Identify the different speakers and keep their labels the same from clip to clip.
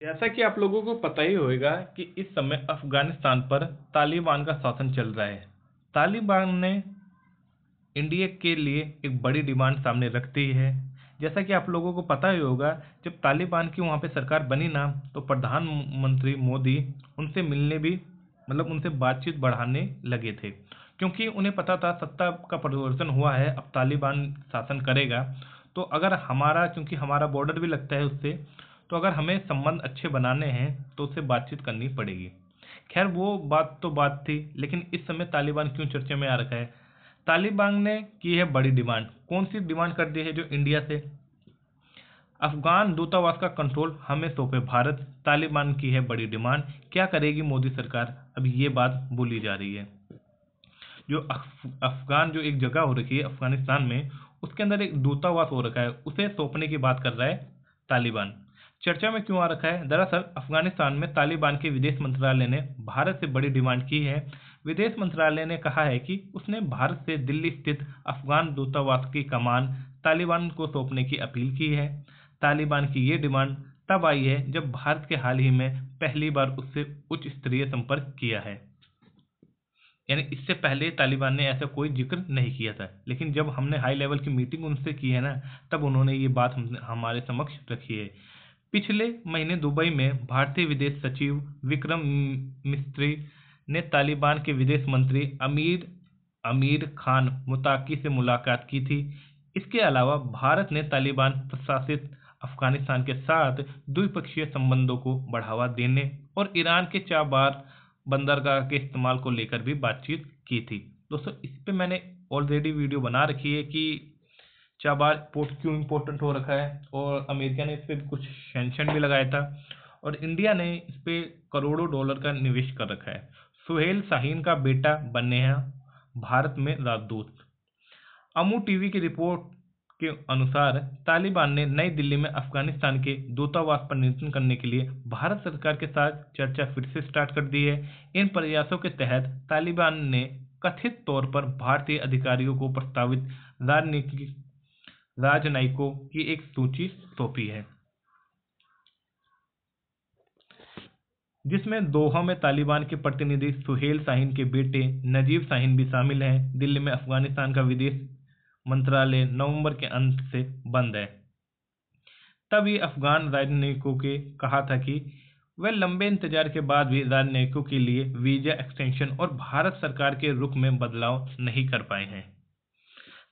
Speaker 1: जैसा कि आप लोगों को पता ही होगा कि इस समय अफगानिस्तान पर तालिबान का शासन चल रहा है। तालिबान ने इंडिया के लिए एक बड़ी डिमांड सामने रखती है। जैसा कि आप लोगों को पता ही होगा, जब तालिबान की वहाँ पे सरकार बनी ना, तो प्रधानमंत्री मोदी उनसे मिलने भी मतलब उनसे बातचीत बढ़ाने लगे थे, क्योंकि उन्हें पता था सत्ता का परिवर्तन हुआ है, अब तालिबान शासन करेगा। तो अगर हमारा, क्योंकि हमारा बॉर्डर भी लगता है उससे, तो अगर हमें संबंध अच्छे बनाने हैं तो उससे बातचीत करनी पड़ेगी। खैर वो बात तो बात थी, लेकिन इस समय तालिबान क्यों चर्चे में आ रखा है? तालिबान ने की है बड़ी डिमांड। कौन सी डिमांड कर दी है? जो इंडिया से अफगान दूतावास का कंट्रोल हमें सौंपे भारत। तालिबान की है बड़ी डिमांड। क्या करेगी मोदी सरकार? अभी ये बात बोली जा रही है। जो अफगान जो एक जगह हो रखी है अफगानिस्तान में, उसके अंदर एक दूतावास हो रखा है, उसे सौंपने की बात कर रहा है तालिबान। चर्चा में क्यों आ रखा है? दरअसल अफगानिस्तान में तालिबान के विदेश मंत्रालय ने भारत से बड़ी डिमांड की है। विदेश मंत्रालय ने कहा है कि उसने भारत से दिल्ली स्थित अफगान दूतावास की कमान तालिबान को सौंपने की अपील की है। तालिबान की ये डिमांड तब आई है जब भारत के हाल ही में पहली बार उससे उच्च स्तरीय संपर्क किया है। यानी इससे पहले तालिबान ने ऐसा कोई जिक्र नहीं किया था, लेकिन जब हमने हाई लेवल की मीटिंग उनसे की है ना, तब उन्होंने ये बात हमारे समक्ष रखी है। पिछले महीने दुबई में भारतीय विदेश सचिव विक्रम मिस्त्री ने तालिबान के विदेश मंत्री अमीर अमीर खान मुताकी से मुलाकात की थी। इसके अलावा भारत ने तालिबान प्रशासित अफगानिस्तान के साथ द्विपक्षीय संबंधों को बढ़ावा देने और ईरान के चाबार बंदरगाह के इस्तेमाल को लेकर भी बातचीत की थी। दोस्तों, इस पे मैंने ऑलरेडी वीडियो बना रखी है कि चाबार पोर्ट क्यों इम्पोर्टेंट हो रखा है, और अमेरिका ने इस पर कुछ सैंक्शन भी लगाया था, और इंडिया ने इस पे करोड़ों डॉलर का निवेश कर रखा है। सुहेल शाहीन का बेटा बने हैं भारत में राजदूत। अमू टीवी की रिपोर्ट के अनुसार तालिबान ने नई दिल्ली में अफगानिस्तान के दूतावास पर नियंत्रण करने के लिए भारत सरकार के साथ चर्चा फिर से स्टार्ट कर दी है। इन प्रयासों के तहत तालिबान ने कथित तौर पर भारतीय अधिकारियों को प्रस्तावित राजनीतिक राजनयिकों की एक सूची सौंपी है, जिसमें दोहा में तालिबान के प्रतिनिधि सुहेल शाहीन के बेटे नजीब शाहीन भी शामिल हैं। दिल्ली में अफगानिस्तान का विदेश मंत्रालय नवंबर के अंत से बंद है। तब ये अफगान राजनयिकों के कहा था कि वे लंबे इंतजार के बाद भी राजनयिकों के लिए वीजा एक्सटेंशन और भारत सरकार के रुख में बदलाव नहीं कर पाए हैं।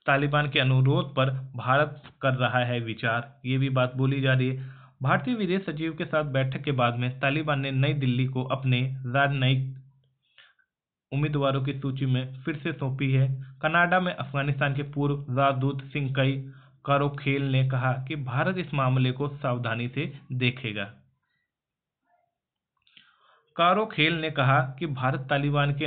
Speaker 1: तालिबान के अनुरोध पर भारत कर रहा है विचार, ये भी बात बोली जा रही है। भारतीय विदेश सचिव के साथ बैठक के बाद में तालिबान ने नई दिल्ली को अपने राजनयिक उम्मीदवारों की सूची में फिर से सौंपी है। कनाडा में अफगानिस्तान के पूर्व राजदूत सिंकई कारोखेल ने कहा कि भारत इस मामले को सावधानी से देखेगा। कारोखेल ने कहा कि भारत तालिबान के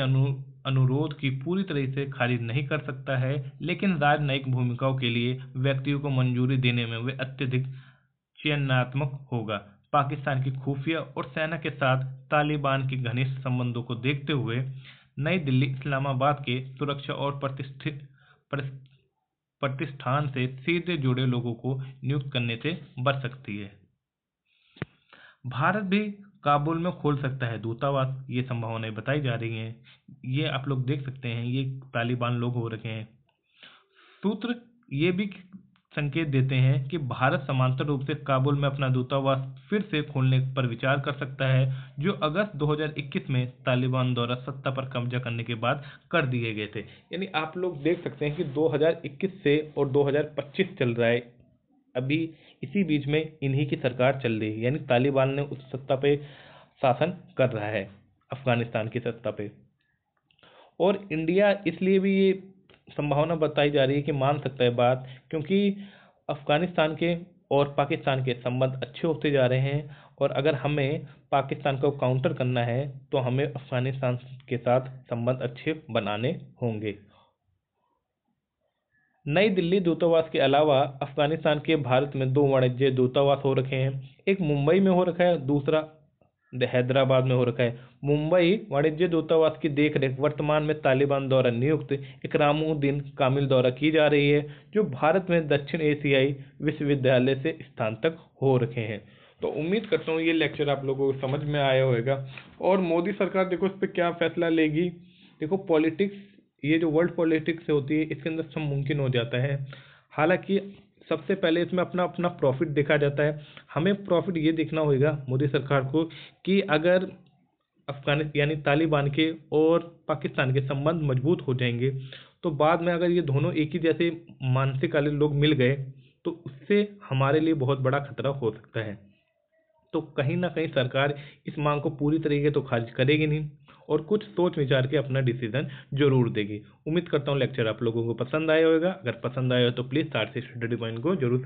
Speaker 1: अनुरोध की पूरी तरह से खारिज नहीं कर सकता है, लेकिन राजनयिक भूमिकाओं के लिए व्यक्तियों को मंजूरी देने में वे अत्यधिक चयनात्मक होगा। पाकिस्तान की खुफिया और सेना के साथ तालिबान के घनिष्ठ संबंधों को देखते हुए नई दिल्ली इस्लामाबाद के सुरक्षा और प्रतिष्ठान से सीधे जुड़े लोगों को नियुक्त करने से बच सकती है। भारत भी काबुल में खोल सकता है दूतावास, ये संभावनाएं बताई जा रही हैं। ये आप लोग देख सकते हैं, ये तालिबान लोग हो रखे हैं। सूत्र ये भी संकेत देते हैं कि भारत समांतर रूप से काबुल में अपना दूतावास फिर से खोलने पर विचार कर सकता है, जो अगस्त 2021 में तालिबान द्वारा सत्ता पर कब्जा करने के बाद कर दिए गए थे। यानी आप लोग देख सकते हैं कि 2021 से और 2025 चल रहा है, अभी इसी बीच में इन्हीं की सरकार चल रही है, यानी तालिबान ने उस सत्ता पे शासन कर रहा है, अफगानिस्तान की सत्ता पे। और इंडिया इसलिए भी ये संभावना बताई जा रही है कि मान सकता है बात, क्योंकि अफगानिस्तान के और पाकिस्तान के संबंध अच्छे होते जा रहे हैं, और अगर हमें पाकिस्तान को काउंटर करना है तो हमें अफगानिस्तान के साथ संबंध अच्छे बनाने होंगे। नई दिल्ली दूतावास के अलावा अफगानिस्तान के भारत में दो वाणिज्य दूतावास हो रखे हैं। एक मुंबई में हो रखा है, दूसरा हैदराबाद में हो रखा है। मुंबई वाणिज्य दूतावास की देखरेख वर्तमान में तालिबान द्वारा नियुक्त इकरामुद्दीन कामिल द्वारा की जा रही है, जो भारत में दक्षिण एशियाई विश्वविद्यालय से स्नातक हो रखे हैं। तो उम्मीद करता हूँ ये लेक्चर आप लोगों को समझ में आया होगा। और मोदी सरकार देखो इस पर क्या फैसला लेगी। देखो पॉलिटिक्स, ये जो वर्ल्ड पॉलिटिक्स होती है इसके अंदर सब मुमकिन हो जाता है। हालांकि सबसे पहले इसमें अपना अपना प्रॉफिट देखा जाता है। हमें प्रॉफिट ये देखना होगा मोदी सरकार को कि अगर अफगानिस्तान यानी तालिबान के और पाकिस्तान के संबंध मजबूत हो जाएंगे तो बाद में अगर ये दोनों एक ही जैसे मानसिक वाले लोग मिल गए तो उससे हमारे लिए बहुत बड़ा खतरा हो सकता है। तो कहीं ना कहीं सरकार इस मांग को पूरी तरीके तो खारिज करेगी नहीं और कुछ सोच विचार के अपना डिसीजन जरूर देगी। उम्मीद करता हूँ लेक्चर आप लोगों को पसंद आया होगा। अगर पसंद आया हो तो प्लीज़ स्टार से स्टडी पॉइंट को जरूर